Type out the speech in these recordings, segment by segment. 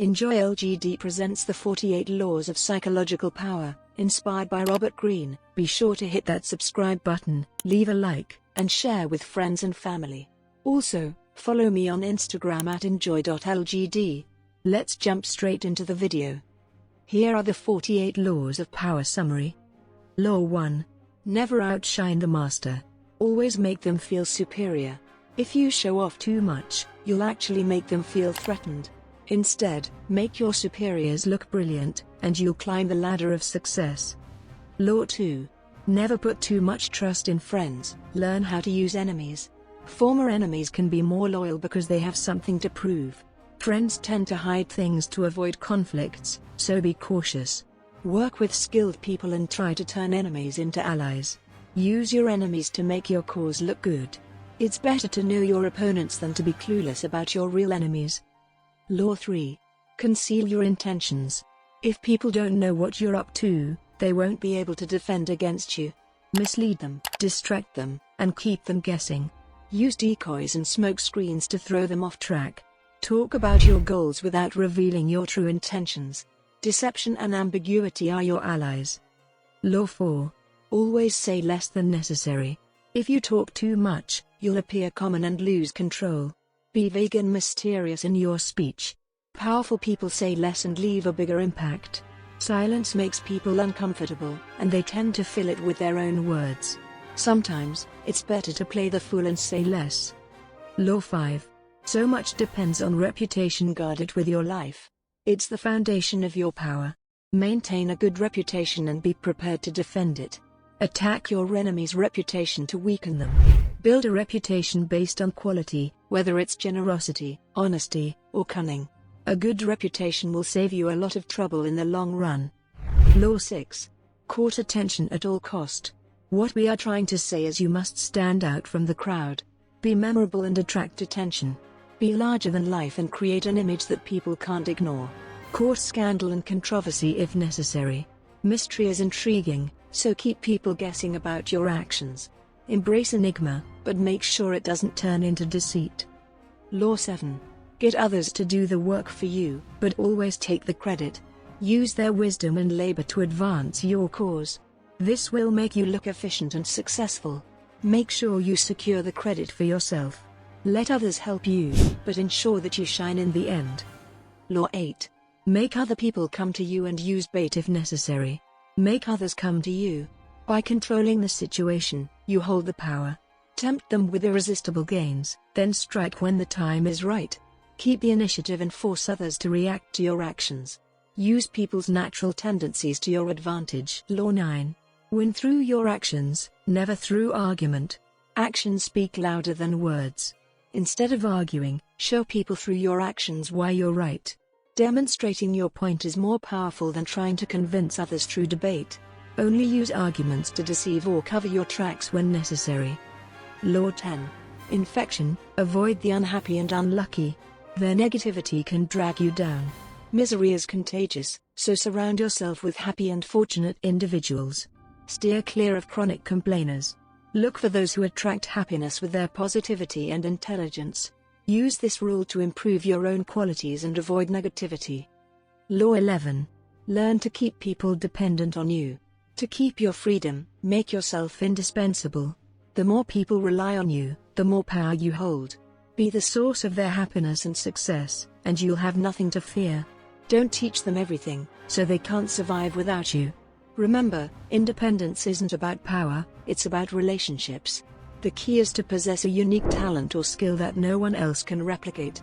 Enjoy LGD presents the 48 Laws of Psychological Power, inspired by Robert Greene. Be sure to hit that subscribe button, leave a like, and share with friends and family. Also, follow me on Instagram at enjoy.lgd. Let's jump straight into the video. Here are the 48 Laws of Power summary. Law 1. Never outshine the master. Always make them feel superior. If you show off too much, you'll actually make them feel threatened. Instead, make your superiors look brilliant, and you'll climb the ladder of success. Law 2. Never put too much trust in friends. Learn how to use enemies. Former enemies can be more loyal because they have something to prove. Friends tend to hide things to avoid conflicts, so be cautious. Work with skilled people and try to turn enemies into allies. Use your enemies to make your cause look good. It's better to know your opponents than to be clueless about your real enemies. Law 3. Conceal your intentions. If people don't know what you're up to, they won't be able to defend against you. Mislead them, distract them, and keep them guessing. Use decoys and smoke screens to throw them off track. Talk about your goals without revealing your true intentions. Deception and ambiguity are your allies. Law 4. Always say less than necessary. If you talk too much, you'll appear common and lose control. Be vague and mysterious in your speech. Powerful people say less and leave a bigger impact. Silence makes people uncomfortable, and they tend to fill it with their own words. Sometimes, it's better to play the fool and say less. Law 5. So much depends on reputation. Guard it with your life. It's the foundation of your power. Maintain a good reputation and be prepared to defend it. Attack your enemy's reputation to weaken them. Build a reputation based on quality, whether it's generosity, honesty, or cunning. A good reputation will save you a lot of trouble in the long run. Law 6. Court attention at all cost. What we are trying to say is you must stand out from the crowd. Be memorable and attract attention. Be larger than life and create an image that people can't ignore. Court scandal and controversy if necessary. Mystery is intriguing, so keep people guessing about your actions. Embrace enigma, but make sure it doesn't turn into deceit. Law 7. Get others to do the work for you, but always take the credit. Use their wisdom and labor to advance your cause. This will make you look efficient and successful. Make sure you secure the credit for yourself. Let others help you, but ensure that you shine in the end. Law 8. Make other people come to you and use bait if necessary. Make others come to you. By controlling the situation, you hold the power. Tempt them with irresistible gains, then strike when the time is right. Keep the initiative and force others to react to your actions. Use people's natural tendencies to your advantage. Law 9. Win through your actions, never through argument. Actions speak louder than words. Instead of arguing, show people through your actions why you're right. Demonstrating your point is more powerful than trying to convince others through debate. Only use arguments to deceive or cover your tracks when necessary. Law 10. Infection. Avoid the unhappy and unlucky. Their negativity can drag you down. Misery is contagious, so surround yourself with happy and fortunate individuals. Steer clear of chronic complainers. Look for those who attract happiness with their positivity and intelligence. Use this rule to improve your own qualities and avoid negativity. Law 11. Learn to keep people dependent on you. To keep your freedom, make yourself indispensable. The more people rely on you, the more power you hold. Be the source of their happiness and success, and you'll have nothing to fear. Don't teach them everything, so they can't survive without you. Remember, independence isn't about power, it's about relationships. The key is to possess a unique talent or skill that no one else can replicate.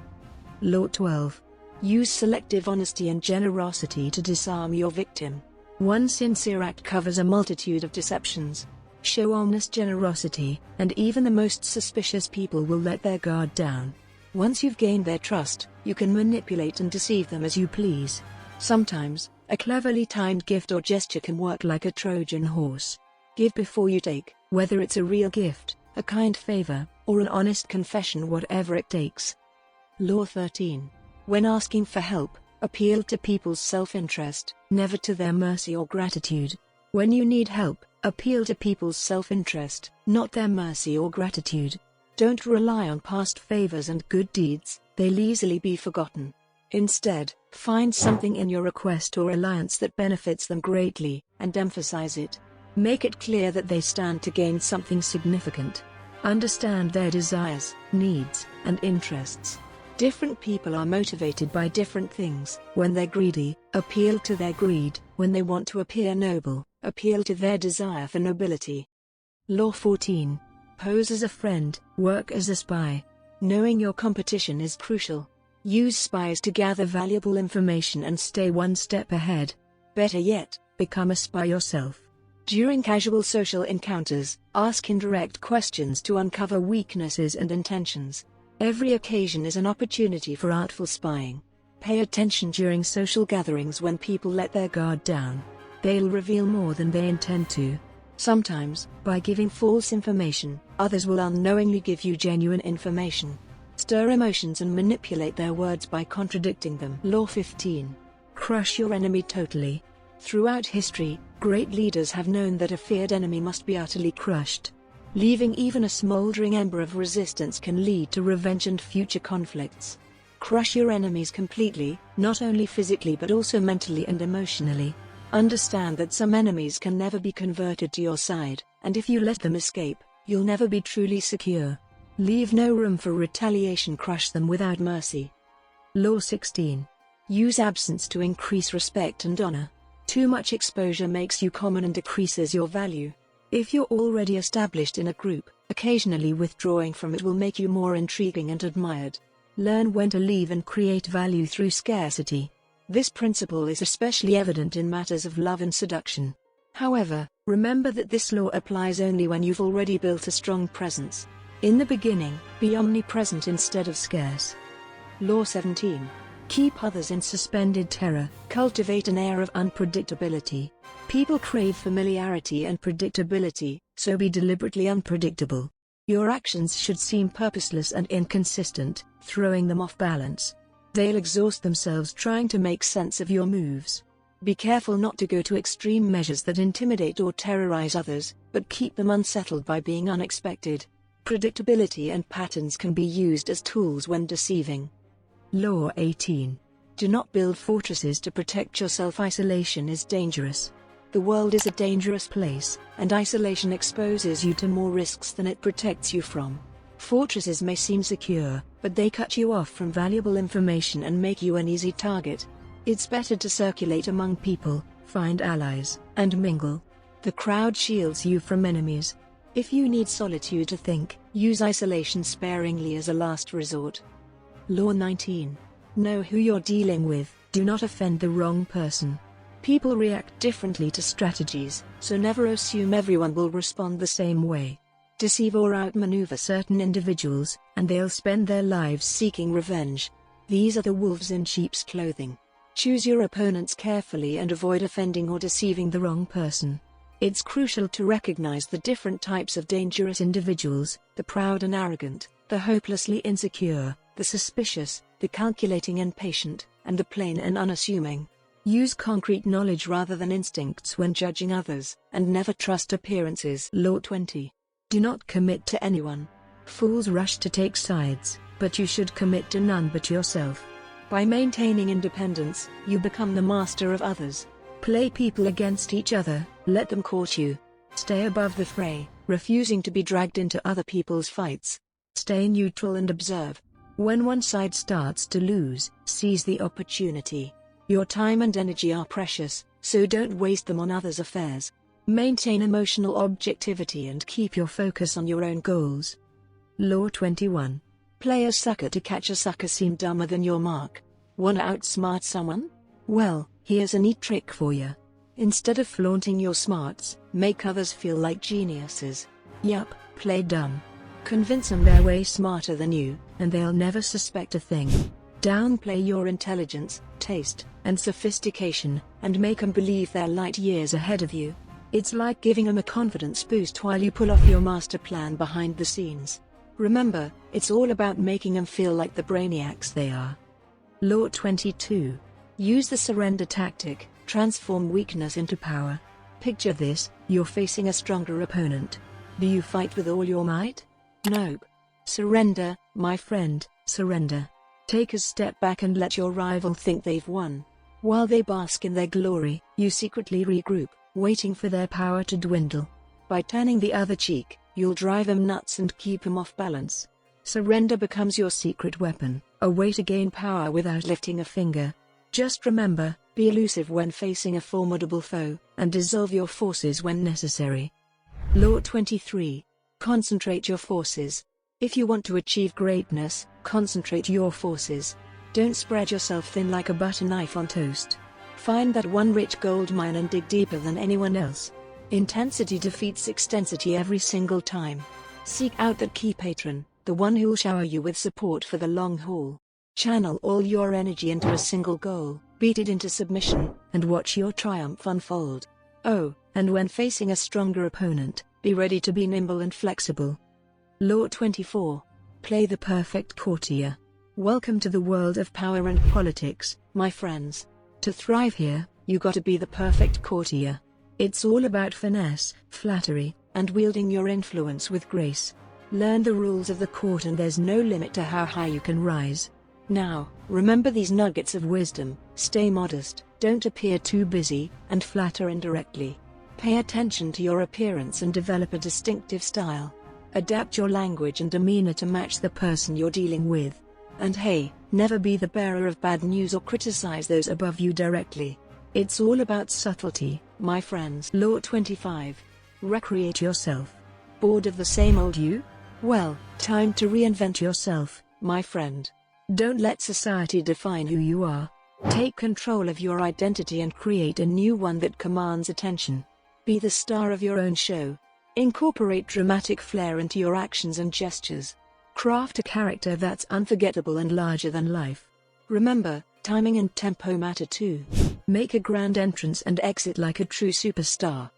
Law 12. Use selective honesty and generosity to disarm your victim. One sincere act covers a multitude of deceptions. Show honest generosity, and even the most suspicious people will let their guard down. Once you've gained their trust, you can manipulate and deceive them as you please. Sometimes, a cleverly timed gift or gesture can work like a Trojan horse. Give before you take, whether it's a real gift, a kind favor, or an honest confession, whatever it takes. Law 13. When asking for help, appeal to people's self-interest, never to their mercy or gratitude. When you need help, appeal to people's self-interest, not their mercy or gratitude. Don't rely on past favors and good deeds, they'll easily be forgotten. Instead, Find something in your request or alliance that benefits them greatly, and emphasize it. Make it clear that they stand to gain something significant. Understand their desires, needs, and interests. Different people are motivated by different things. When they're greedy, appeal to their greed. When they want to appear noble, appeal to their desire for nobility. Law 14. Pose as a friend, work as a spy. Knowing your competition is crucial. Use spies to gather valuable information and stay one step ahead. Better yet, become a spy yourself. During casual social encounters, ask indirect questions to uncover weaknesses and intentions. Every occasion is an opportunity for artful spying. Pay attention during social gatherings when people let their guard down. They'll reveal more than they intend to. Sometimes, by giving false information, others will unknowingly give you genuine information. Stir emotions and manipulate their words by contradicting them. Law 15. Crush your enemy totally. Throughout history, great leaders have known that a feared enemy must be utterly crushed. Leaving even a smoldering ember of resistance can lead to revenge and future conflicts. Crush your enemies completely, not only physically but also mentally and emotionally. Understand that some enemies can never be converted to your side, and if you let them escape, you'll never be truly secure. Leave no room for retaliation. Crush them without mercy. Law 16. Use absence to increase respect and honor. Too much exposure makes you common and decreases your value. If you're already established in a group, occasionally withdrawing from it will make you more intriguing and admired. Learn when to leave and create value through scarcity. This principle is especially evident in matters of love and seduction. However, remember that this law applies only when you've already built a strong presence. In the beginning, be omnipresent instead of scarce. Law 17. Keep others in suspended terror. Cultivate an air of unpredictability. People crave familiarity and predictability, so be deliberately unpredictable. Your actions should seem purposeless and inconsistent, throwing them off balance. They'll exhaust themselves trying to make sense of your moves. Be careful not to go to extreme measures that intimidate or terrorize others, but keep them unsettled by being unexpected. Predictability and patterns can be used as tools when deceiving. Law 18. Do not build fortresses to protect yourself. Isolation is dangerous. The world is a dangerous place, and isolation exposes you to more risks than it protects you from. Fortresses may seem secure, but they cut you off from valuable information and make you an easy target. It's better to circulate among people, find allies, and mingle. The crowd shields you from enemies. If you need solitude to think, use isolation sparingly as a last resort. Law 19. Know who you're dealing with. Do not offend the wrong person. People react differently to strategies, so never assume everyone will respond the same way. Deceive or outmaneuver certain individuals, and they'll spend their lives seeking revenge. These are the wolves in sheep's clothing. Choose your opponents carefully and avoid offending or deceiving the wrong person. It's crucial to recognize the different types of dangerous individuals: the proud and arrogant, the hopelessly insecure, the suspicious, the calculating and patient, and the plain and unassuming. Use concrete knowledge rather than instincts when judging others, and never trust appearances. Law 20. Do not commit to anyone. Fools rush to take sides, but you should commit to none but yourself. By maintaining independence, you become the master of others. Play people against each other, let them court you. Stay above the fray, refusing to be dragged into other people's fights. Stay neutral and observe. When one side starts to lose, seize the opportunity. Your time and energy are precious, so don't waste them on others' affairs. Maintain emotional objectivity and keep your focus on your own goals. Law 21. Play a sucker to catch a sucker. Seem dumber than your mark. Wanna outsmart someone? Well, here's a neat trick for you. Instead of flaunting your smarts, make others feel like geniuses. Yup, play dumb. Convince them they're way smarter than you, and they'll never suspect a thing. Downplay your intelligence, taste, and sophistication, and make them believe they're light years ahead of you. It's like giving them a confidence boost while you pull off your master plan behind the scenes. Remember, it's all about making them feel like the brainiacs they are. Law 22. Use the surrender tactic. Transform weakness into power. Picture this: you're facing a stronger opponent. Do you fight with all your might? Nope. Surrender, my friend, surrender. Take a step back and let your rival think they've won. While they bask in their glory, you secretly regroup, waiting for their power to dwindle. By turning the other cheek, you'll drive them nuts and keep them off balance. Surrender becomes your secret weapon, a way to gain power without lifting a finger. Just remember, be elusive when facing a formidable foe, and dissolve your forces when necessary. Law 23. Concentrate your forces. If you want to achieve greatness, concentrate your forces. Don't spread yourself thin like a butter knife on toast. Find that one rich gold mine and dig deeper than anyone else. Intensity defeats extensity every single time. Seek out that key patron, the one who'll shower you with support for the long haul. Channel all your energy into a single goal, beat it into submission, and watch your triumph unfold. Oh, and when facing a stronger opponent, be ready to be nimble and flexible. Law 24. Play the perfect courtier. Welcome to the world of power and politics, my friends. To thrive here, you gotta be the perfect courtier. It's all about finesse, flattery, and wielding your influence with grace. Learn the rules of the court and there's no limit to how high you can rise. Now, remember these nuggets of wisdom: stay modest, don't appear too busy, and flatter indirectly. Pay attention to your appearance and develop a distinctive style. Adapt your language and demeanor to match the person you're dealing with. And hey, never be the bearer of bad news or criticize those above you directly. It's all about subtlety, my friends. Law 25. Recreate yourself. Bored of the same old you? Well, time to reinvent yourself, my friend. Don't let society define who you are. Take control of your identity and create a new one that commands attention. Be the star of your own show. Incorporate dramatic flair into your actions and gestures. Craft a character that's unforgettable and larger than life. Remember, timing and tempo matter too. Make a grand entrance and exit like a true superstar.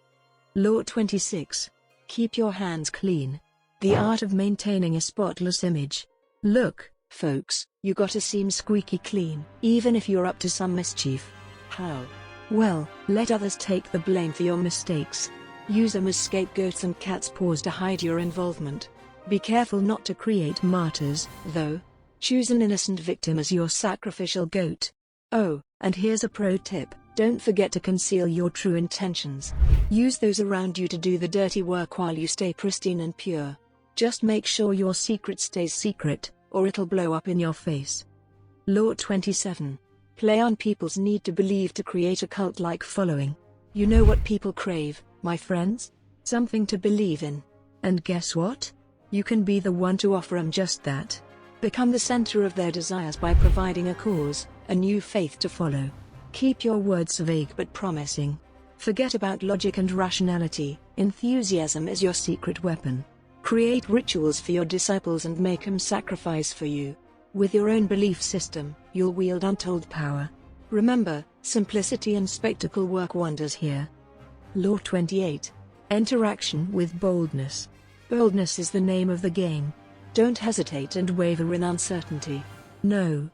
Law 26. Keep your hands clean. The art of maintaining a spotless image. Look, folks, you gotta seem squeaky clean, even if you're up to some mischief. How? Well, let others take the blame for your mistakes. Use them as scapegoats and cat's paws to hide your involvement. Be careful not to create martyrs, though. Choose an innocent victim as your sacrificial goat. Oh, and here's a pro tip: don't forget to conceal your true intentions. Use those around you to do the dirty work while you stay pristine and pure. Just make sure your secret stays secret, or it'll blow up in your face. Law 27. Play on people's need to believe to create a cult-like following. You know what people crave, my friends? Something to believe in. And guess what? You can be the one to offer them just that. Become the center of their desires by providing a cause, a new faith to follow. Keep your words vague but promising. Forget about logic and rationality. Enthusiasm is your secret weapon. Create rituals for your disciples and make them sacrifice for you. With your own belief system, you'll wield untold power. Remember, simplicity and spectacle work wonders here. Law 28. Interaction with boldness. Boldness is the name of the game. Don't hesitate and waver in uncertainty. No.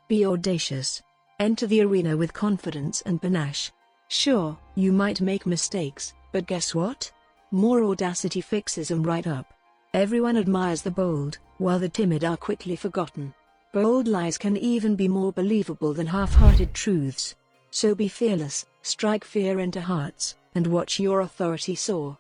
Be audacious. Enter the arena with confidence and panache. Sure, you might make mistakes, but guess what? More audacity fixes them right up. Everyone admires the bold, while the timid are quickly forgotten. Bold lies can even be more believable than half-hearted truths. So be fearless, strike fear into hearts, and watch your authority soar.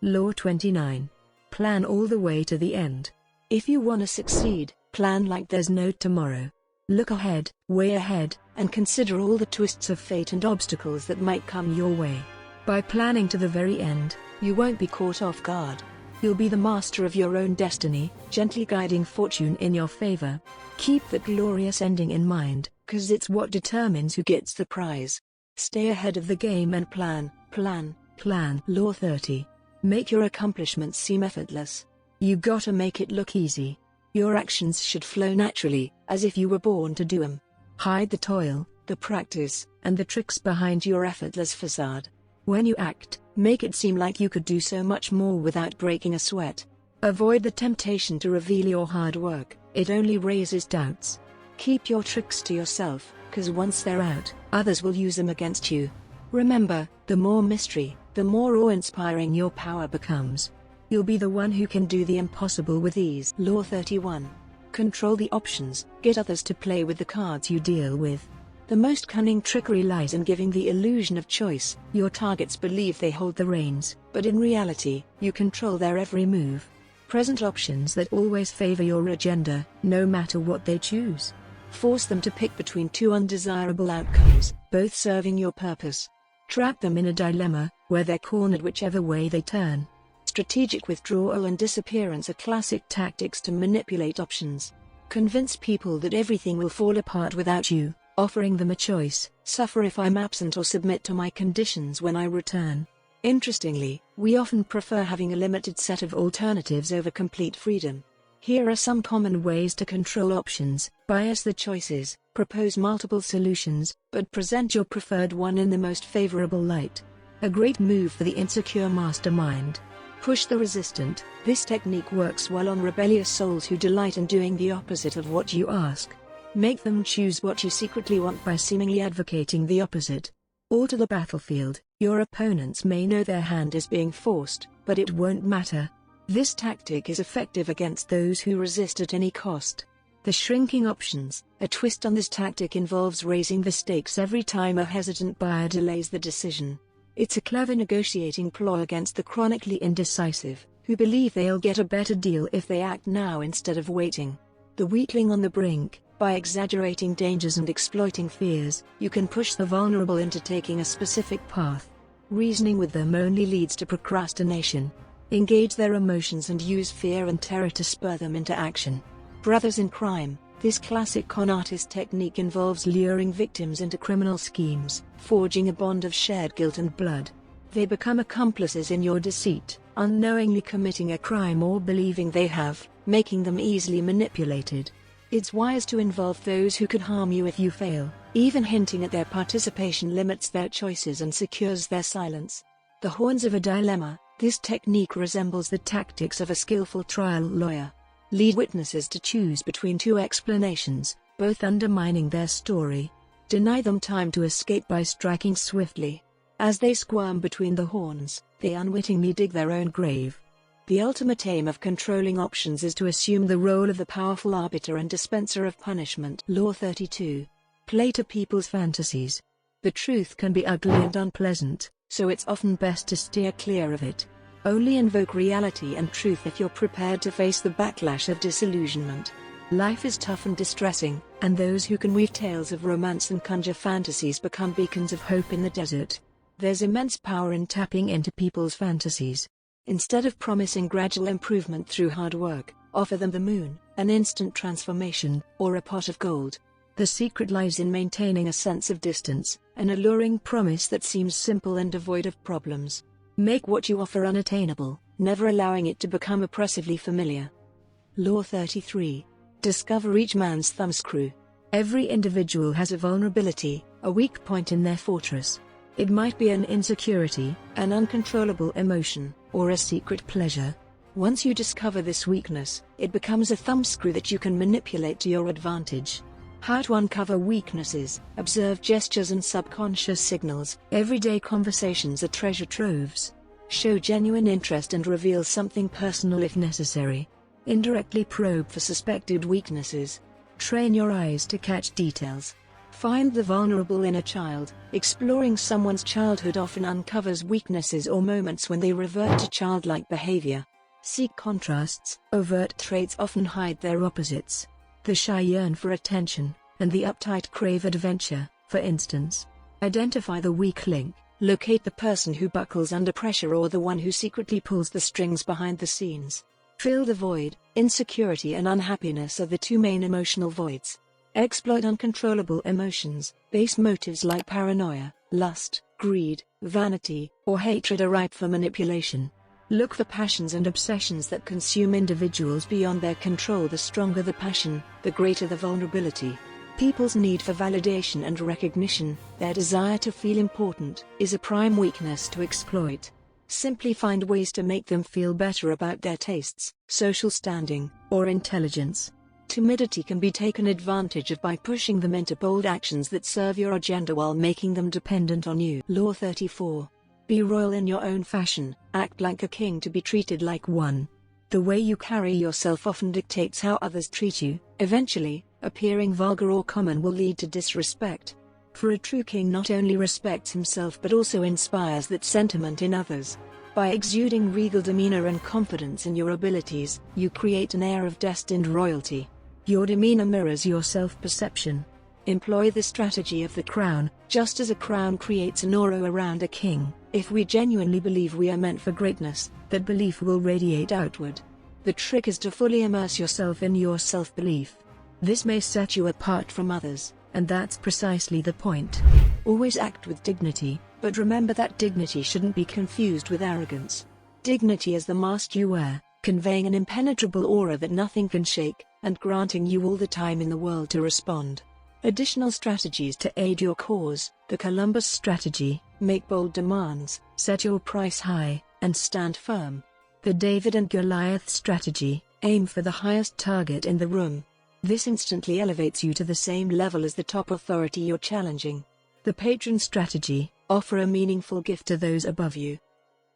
Law 29. Plan all the way to the end. If you want to succeed, plan like there's no tomorrow. Look ahead, way ahead, and consider all the twists of fate and obstacles that might come your way. By planning to the very end, you won't be caught off guard. You'll be the master of your own destiny, gently guiding fortune in your favor. Keep that glorious ending in mind, 'cause it's what determines who gets the prize. Stay ahead of the game and plan. Law 30. Make your accomplishments seem effortless. You gotta make it look easy. Your actions should flow naturally, as if you were born to do them. Hide the toil, the practice, and the tricks behind your effortless facade. When you act, make it seem like you could do so much more without breaking a sweat. Avoid the temptation to reveal your hard work, it only raises doubts. Keep your tricks to yourself, 'cause once they're out, others will use them against you. Remember, the more mystery, the more awe-inspiring your power becomes. You'll be the one who can do the impossible with ease. Law 31. Control the options, get others to play with the cards you deal with. The most cunning trickery lies in giving the illusion of choice. Your targets believe they hold the reins, but in reality, you control their every move. Present options that always favor your agenda, no matter what they choose. Force them to pick between two undesirable outcomes, both serving your purpose. Trap them in a dilemma, where they're cornered whichever way they turn. Strategic withdrawal and disappearance are classic tactics to manipulate options. Convince people that everything will fall apart without you, offering them a choice: suffer if I'm absent or submit to my conditions when I return. Interestingly, we often prefer having a limited set of alternatives over complete freedom. Here are some common ways to control options: bias the choices, propose multiple solutions, but present your preferred one in the most favorable light. A great move for the insecure mastermind. Push the resistant. This technique works well on rebellious souls who delight in doing the opposite of what you ask. Make them choose what you secretly want by seemingly advocating the opposite. Alter the battlefield. Your opponents may know their hand is being forced, but it won't matter. This tactic is effective against those who resist at any cost. The shrinking options. A twist on this tactic involves raising the stakes every time a hesitant buyer delays the decision. It's a clever negotiating ploy against the chronically indecisive, who believe they'll get a better deal if they act now instead of waiting. The weakling on the brink. By exaggerating dangers and exploiting fears, you can push the vulnerable into taking a specific path. Reasoning with them only leads to procrastination. Engage their emotions and use fear and terror to spur them into action. Brothers in crime. This classic con artist technique involves luring victims into criminal schemes, forging a bond of shared guilt and blood. They become accomplices in your deceit, unknowingly committing a crime or believing they have, making them easily manipulated. It's wise to involve those who could harm you if you fail. Even hinting at their participation limits their choices and secures their silence. The horns of a dilemma. This technique resembles the tactics of a skillful trial lawyer. Lead witnesses to choose between two explanations, both undermining their story. Deny them time to escape by striking swiftly. As they squirm between the horns, they unwittingly dig their own grave. The ultimate aim of controlling options is to assume the role of the powerful arbiter and dispenser of punishment. Law 32. Play to people's fantasies. The truth can be ugly and unpleasant, so it's often best to steer clear of it. Only invoke reality and truth if you're prepared to face the backlash of disillusionment. Life is tough and distressing, and those who can weave tales of romance and conjure fantasies become beacons of hope in the desert. There's immense power in tapping into people's fantasies. Instead of promising gradual improvement through hard work, offer them the moon, an instant transformation, or a pot of gold. The secret lies in maintaining a sense of distance, an alluring promise that seems simple and devoid of problems. Make what you offer unattainable, never allowing it to become oppressively familiar. Law 33. Discover each man's thumbscrew. Every individual has a vulnerability, a weak point in their fortress. It might be an insecurity, an uncontrollable emotion, or a secret pleasure. Once you discover this weakness, it becomes a thumbscrew that you can manipulate to your advantage. How to uncover weaknesses. Observe gestures and subconscious signals. Everyday conversations are treasure troves. Show genuine interest and reveal something personal if necessary. Indirectly probe for suspected weaknesses. Train your eyes to catch details. Find the vulnerable inner child. Exploring someone's childhood often uncovers weaknesses or moments when they revert to childlike behavior. Seek contrasts. Overt traits often hide their opposites. The shy yearn for attention, and the uptight crave adventure, for instance. Identify the weak link. Locate the person who buckles under pressure or the one who secretly pulls the strings behind the scenes. Fill the void. Insecurity and unhappiness are the two main emotional voids. Exploit uncontrollable emotions. Base motives like paranoia, lust, greed, vanity, or hatred are ripe for manipulation. Look for passions and obsessions that consume individuals beyond their control. The stronger the passion, the greater the vulnerability. People's need for validation and recognition, their desire to feel important, is a prime weakness to exploit. Simply find ways to make them feel better about their tastes, social standing, or intelligence. Timidity can be taken advantage of by pushing them into bold actions that serve your agenda while making them dependent on you. Law 34. Be royal in your own fashion. Act like a king to be treated like one. The way you carry yourself often dictates how others treat you. Eventually, appearing vulgar or common will lead to disrespect. For a true king not only respects himself but also inspires that sentiment in others. By exuding regal demeanor and confidence in your abilities, you create an air of destined royalty. Your demeanor mirrors your self-perception. Employ the strategy of the crown. Just as a crown creates an aura around a king, if we genuinely believe we are meant for greatness, that belief will radiate outward. The trick is to fully immerse yourself in your self-belief. This may set you apart from others, and that's precisely the point. Always act with dignity, but remember that dignity shouldn't be confused with arrogance. Dignity is the mask you wear, conveying an impenetrable aura that nothing can shake, and granting you all the time in the world to respond. Additional strategies to aid your cause: the Columbus strategy, make bold demands, set your price high, and stand firm. The David and Goliath strategy, aim for the highest target in the room. This instantly elevates you to the same level as the top authority you're challenging. The patron strategy, offer a meaningful gift to those above you.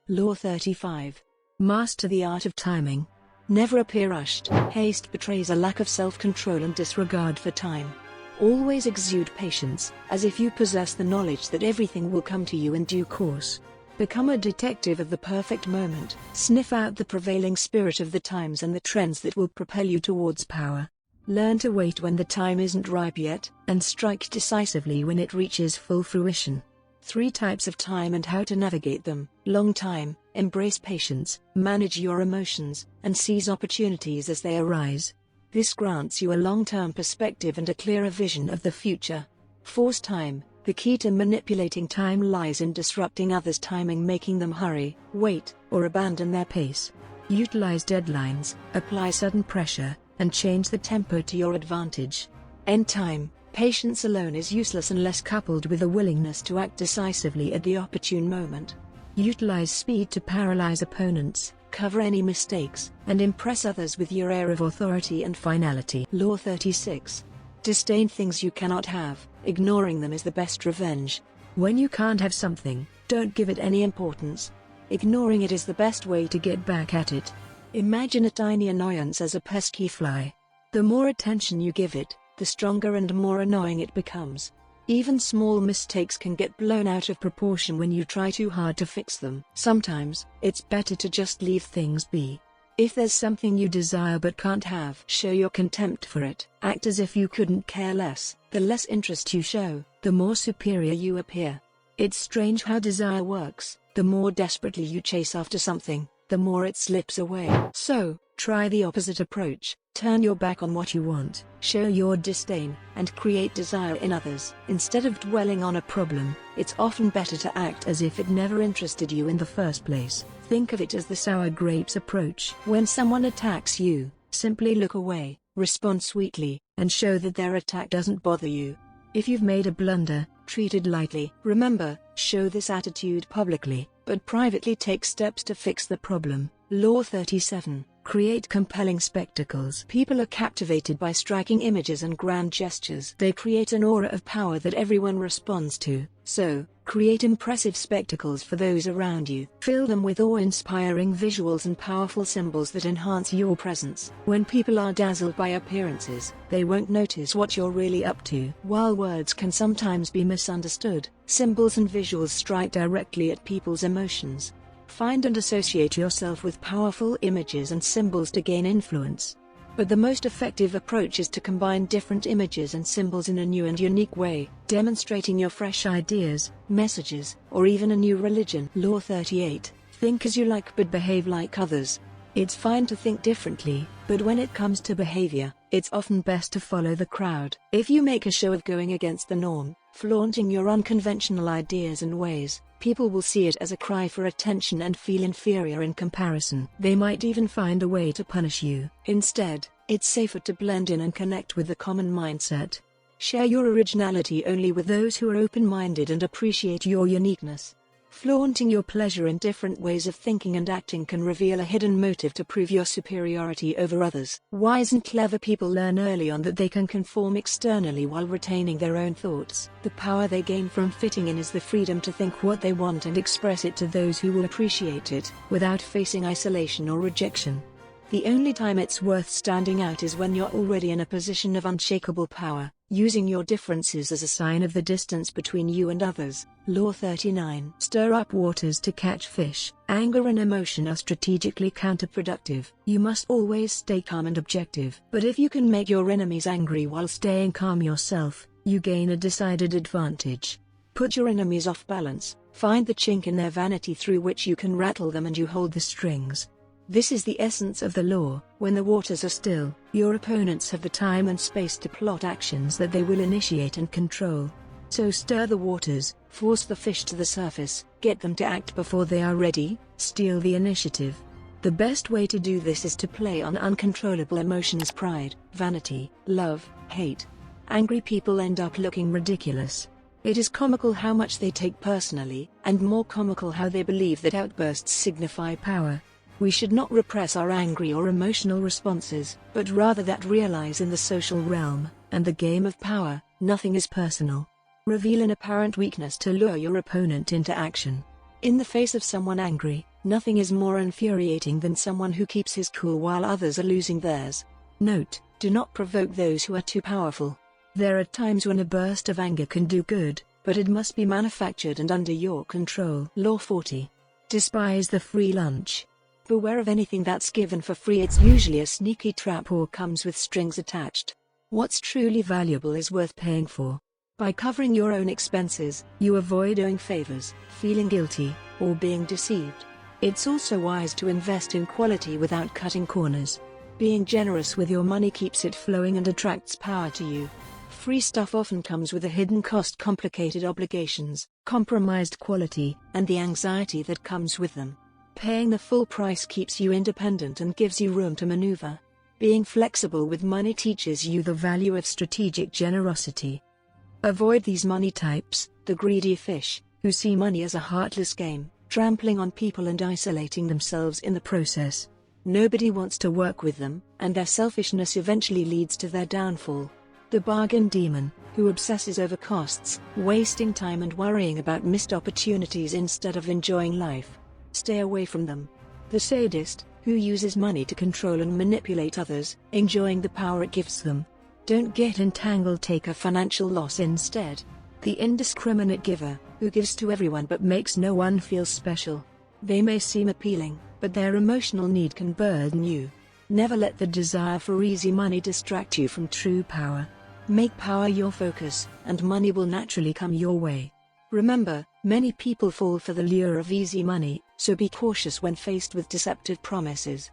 Law 35. Master the art of timing. Never appear rushed. Haste betrays a lack of self-control and disregard for time. Always exude patience, as if you possess the knowledge that everything will come to you in due course. Become a detective of the perfect moment. Sniff out the prevailing spirit of the times and the trends that will propel you towards power. Learn to wait when the time isn't ripe yet, and strike decisively when it reaches full fruition. 3 types of time and how to navigate them. Long time, embrace patience, manage your emotions, and seize opportunities as they arise. This grants you a long-term perspective and a clearer vision of the future. Force time, the key to manipulating time lies in disrupting others' timing, making them hurry, wait, or abandon their pace. Utilize deadlines, apply sudden pressure, and change the tempo to your advantage. End time, patience alone is useless unless coupled with a willingness to act decisively at the opportune moment. Utilize speed to paralyze opponents, cover any mistakes, and impress others with your air of authority and finality. Law 36. Disdain things you cannot have, ignoring them is the best revenge. When you can't have something, don't give it any importance. Ignoring it is the best way to get back at it. Imagine a tiny annoyance as a pesky fly. The more attention you give it, the stronger and more annoying it becomes. Even small mistakes can get blown out of proportion when you try too hard to fix them. Sometimes, it's better to just leave things be. If there's something you desire but can't have, show your contempt for it. Act as if you couldn't care less. The less interest you show, the more superior you appear. It's strange how desire works. The more desperately you chase after something, the more it slips away. So, try the opposite approach. Turn your back on what you want, show your disdain, and create desire in others. Instead of dwelling on a problem, it's often better to act as if it never interested you in the first place. Think of it as the sour grapes approach. When someone attacks you, simply look away, respond sweetly, and show that their attack doesn't bother you. If you've made a blunder, treat it lightly. Remember, show this attitude publicly, but privately take steps to fix the problem. Law 37. Create compelling spectacles. People are captivated by striking images and grand gestures. They create an aura of power that everyone responds to. So, create impressive spectacles for those around you. Fill them with awe-inspiring visuals and powerful symbols that enhance your presence. When people are dazzled by appearances, they won't notice what you're really up to. While words can sometimes be misunderstood, symbols and visuals strike directly at people's emotions. Find and associate yourself with powerful images and symbols to gain influence. But the most effective approach is to combine different images and symbols in a new and unique way, demonstrating your fresh ideas, messages, or even a new religion. Law 38. Think as you like but behave like others. It's fine to think differently, but when it comes to behavior, it's often best to follow the crowd. If you make a show of going against the norm, flaunting your unconventional ideas and ways, people will see it as a cry for attention and feel inferior in comparison. They might even find a way to punish you. Instead, it's safer to blend in and connect with the common mindset. Share your originality only with those who are open-minded and appreciate your uniqueness. Flaunting your pleasure in different ways of thinking and acting can reveal a hidden motive to prove your superiority over others. Wise and clever people learn early on that they can conform externally while retaining their own thoughts. The power they gain from fitting in is the freedom to think what they want and express it to those who will appreciate it, without facing isolation or rejection. The only time it's worth standing out is when you're already in a position of unshakable power, using your differences as a sign of the distance between you and others. Law 39. Stir up waters to catch fish. Anger and emotion are strategically counterproductive. You must always stay calm and objective. But if you can make your enemies angry while staying calm yourself, you gain a decided advantage. Put your enemies off balance, find the chink in their vanity through which you can rattle them, and you hold the strings. This is the essence of the law. When the waters are still, your opponents have the time and space to plot actions that they will initiate and control. So stir the waters, force the fish to the surface, get them to act before they are ready, steal the initiative. The best way to do this is to play on uncontrollable emotions: pride, vanity, love, hate. Angry people end up looking ridiculous. It is comical how much they take personally, and more comical how they believe that outbursts signify power. We should not repress our angry or emotional responses, but rather that realize in the social realm, and the game of power, nothing is personal. Reveal an apparent weakness to lure your opponent into action. In the face of someone angry, nothing is more infuriating than someone who keeps his cool while others are losing theirs. Note: do not provoke those who are too powerful. There are times when a burst of anger can do good, but it must be manufactured and under your control. Law 40. Despise the free lunch. Beware of anything that's given for free. It's usually a sneaky trap or comes with strings attached. What's truly valuable is worth paying for. By covering your own expenses, you avoid owing favors, feeling guilty, or being deceived. It's also wise to invest in quality without cutting corners. Being generous with your money keeps it flowing and attracts power to you. Free stuff often comes with a hidden cost, complicated obligations, compromised quality, and the anxiety that comes with them. Paying the full price keeps you independent and gives you room to maneuver. Being flexible with money teaches you the value of strategic generosity. Avoid these money types: the greedy fish, who see money as a heartless game, trampling on people and isolating themselves in the process. Nobody wants to work with them, and their selfishness eventually leads to their downfall. The bargain demon, who obsesses over costs, wasting time and worrying about missed opportunities instead of enjoying life. Stay away from them. The sadist, who uses money to control and manipulate others, enjoying the power it gives them. Don't get entangled, take a financial loss instead. The indiscriminate giver, who gives to everyone but makes no one feel special. They may seem appealing, but their emotional need can burden you. Never let the desire for easy money distract you from true power. Make power your focus, and money will naturally come your way. Remember, many people fall for the lure of easy money, so be cautious when faced with deceptive promises.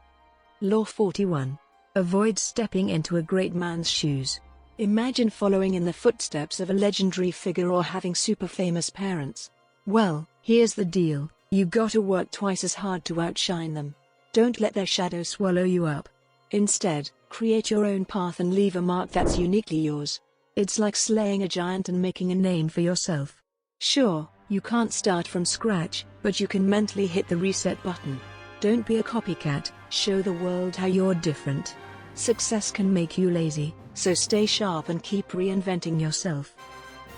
Law 41. Avoid stepping into a great man's shoes. Imagine following in the footsteps of a legendary figure or having super famous parents. Well, here's the deal: you gotta work twice as hard to outshine them. Don't let their shadow swallow you up. Instead, create your own path and leave a mark that's uniquely yours. It's like slaying a giant and making a name for yourself. Sure, you can't start from scratch, but you can mentally hit the reset button. Don't be a copycat, show the world how you're different. Success can make you lazy, so stay sharp and keep reinventing yourself.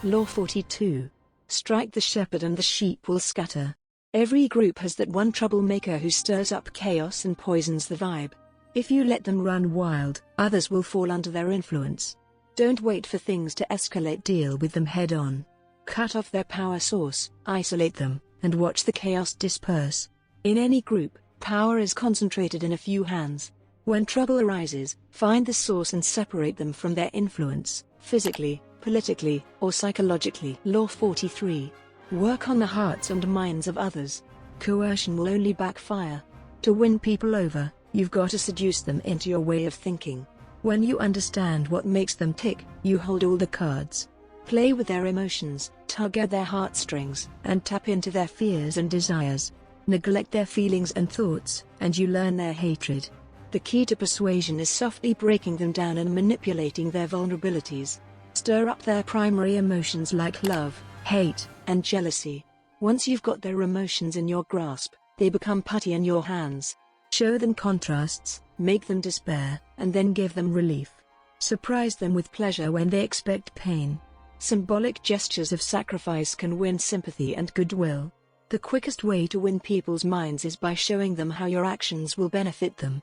Law 42. Strike the shepherd and the sheep will scatter. Every group has that one troublemaker who stirs up chaos and poisons the vibe. If you let them run wild, others will fall under their influence. Don't wait for things to escalate, deal with them head on. Cut off their power source, isolate them, and watch the chaos disperse. In any group, power is concentrated in a few hands. When trouble arises, find the source and separate them from their influence, physically, politically, or psychologically. Law 43. Work on the hearts and minds of others. Coercion will only backfire. To win people over, you've got to seduce them into your way of thinking. When you understand what makes them tick, you hold all the cards. Play with their emotions, tug at their heartstrings, and tap into their fears and desires. Neglect their feelings and thoughts, and you learn their hatred. The key to persuasion is softly breaking them down and manipulating their vulnerabilities. Stir up their primary emotions like love, hate, and jealousy. Once you've got their emotions in your grasp, they become putty in your hands. Show them contrasts, make them despair, and then give them relief. Surprise them with pleasure when they expect pain. Symbolic gestures of sacrifice can win sympathy and goodwill. The quickest way to win people's minds is by showing them how your actions will benefit them.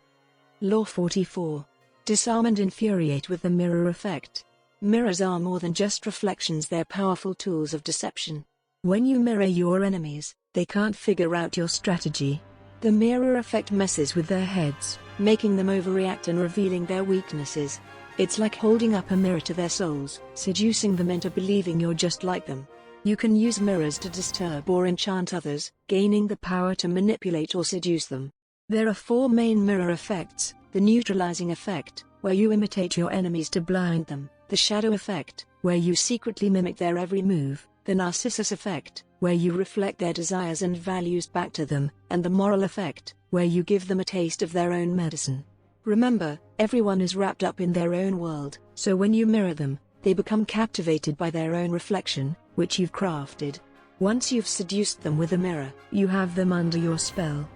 Law 44. Disarm and infuriate with the mirror effect. Mirrors are more than just reflections, they're powerful tools of deception. When you mirror your enemies, they can't figure out your strategy. The mirror effect messes with their heads, making them overreact and revealing their weaknesses. It's like holding up a mirror to their souls, seducing them into believing you're just like them. You can use mirrors to disturb or enchant others, gaining the power to manipulate or seduce them. There are 4 main mirror effects: the neutralizing effect, where you imitate your enemies to blind them; the shadow effect, where you secretly mimic their every move; the narcissus effect, where you reflect their desires and values back to them; and the moral effect, where you give them a taste of their own medicine. Remember, everyone is wrapped up in their own world, so when you mirror them, they become captivated by their own reflection, which you've crafted. Once you've seduced them with a mirror, you have them under your spell.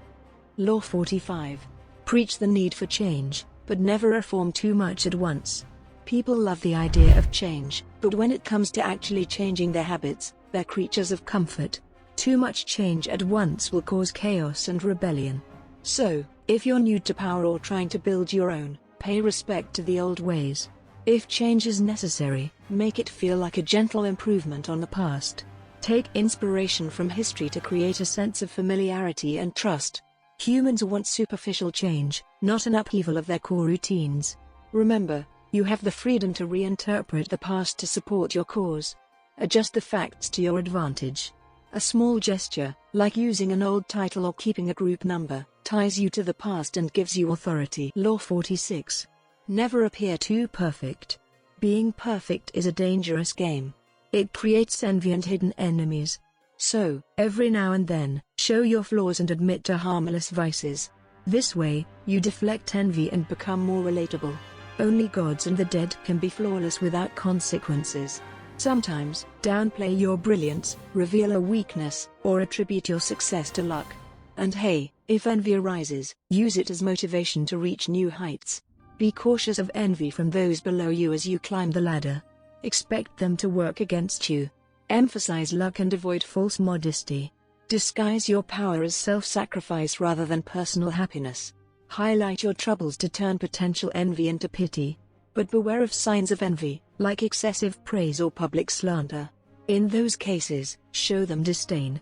Law 45. Preach the need for change, but never reform too much at once. People love the idea of change, but when it comes to actually changing their habits, they're creatures of comfort. Too much change at once will cause chaos and rebellion. So, if you're new to power or trying to build your own, pay respect to the old ways. If change is necessary, make it feel like a gentle improvement on the past. Take inspiration from history to create a sense of familiarity and trust. Humans want superficial change, not an upheaval of their core routines. Remember, you have the freedom to reinterpret the past to support your cause. Adjust the facts to your advantage. A small gesture, like using an old title or keeping a group number, ties you to the past and gives you authority. Law 46. Never appear too perfect. Being perfect is a dangerous game. It creates envy and hidden enemies. So, every now and then, show your flaws and admit to harmless vices. This way, you deflect envy and become more relatable. Only gods and the dead can be flawless without consequences. Sometimes, downplay your brilliance, reveal a weakness, or attribute your success to luck. And hey, if envy arises, use it as motivation to reach new heights. Be cautious of envy from those below you as you climb the ladder. Expect them to work against you. Emphasize luck and avoid false modesty. Disguise your power as self-sacrifice rather than personal happiness. Highlight your troubles to turn potential envy into pity. But beware of signs of envy, like excessive praise or public slander. In those cases, show them disdain.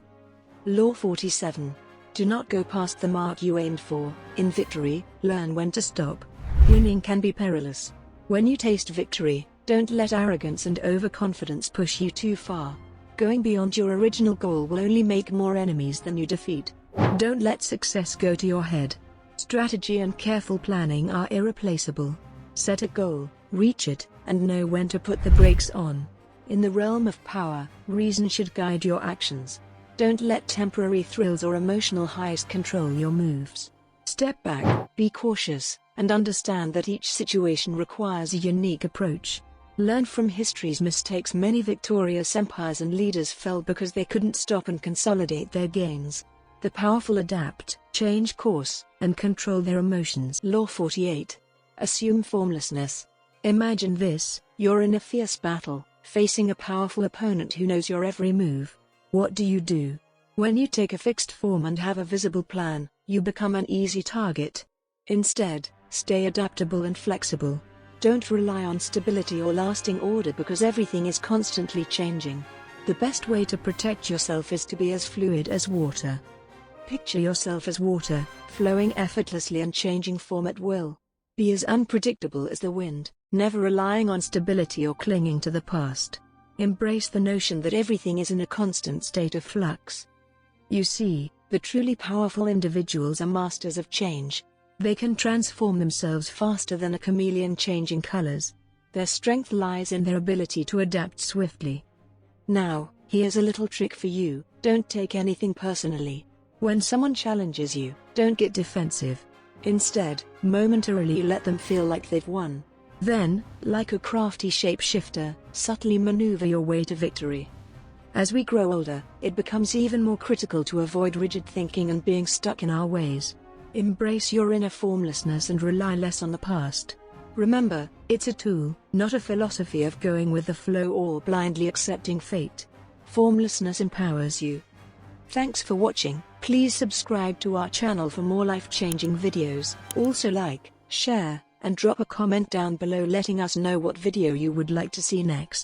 Law 47. Do not go past the mark you aimed for. In victory, learn when to stop. Winning can be perilous. When you taste victory, don't let arrogance and overconfidence push you too far. Going beyond your original goal will only make more enemies than you defeat. Don't let success go to your head. Strategy and careful planning are irreplaceable. Set a goal, reach it, and know when to put the brakes on. In the realm of power, reason should guide your actions. Don't let temporary thrills or emotional highs control your moves. Step back, be cautious, and understand that each situation requires a unique approach. Learn from history's mistakes. Many victorious empires and leaders fell because they couldn't stop and consolidate their gains. The powerful adapt, change course, and control their emotions. Law 48. Assume formlessness. Imagine this: you're in a fierce battle, facing a powerful opponent who knows your every move. What do? When you take a fixed form and have a visible plan, you become an easy target. Instead, stay adaptable and flexible. Don't rely on stability or lasting order because everything is constantly changing. The best way to protect yourself is to be as fluid as water. Picture yourself as water, flowing effortlessly and changing form at will. Be as unpredictable as the wind, never relying on stability or clinging to the past. Embrace the notion that everything is in a constant state of flux. You see, the truly powerful individuals are masters of change. They can transform themselves faster than a chameleon changing colors. Their strength lies in their ability to adapt swiftly. Now, here's a little trick for you: don't take anything personally. When someone challenges you, don't get defensive. Instead, momentarily let them feel like they've won. Then, like a crafty shapeshifter, subtly maneuver your way to victory. As we grow older, it becomes even more critical to avoid rigid thinking and being stuck in our ways. Embrace your inner formlessness and rely less on the past. Remember, it's a tool, not a philosophy of going with the flow or blindly accepting fate. Formlessness empowers you. Thanks for watching. Please subscribe to our channel for more life-changing videos. Also like, share, and drop a comment down below letting us know what video you would like to see next.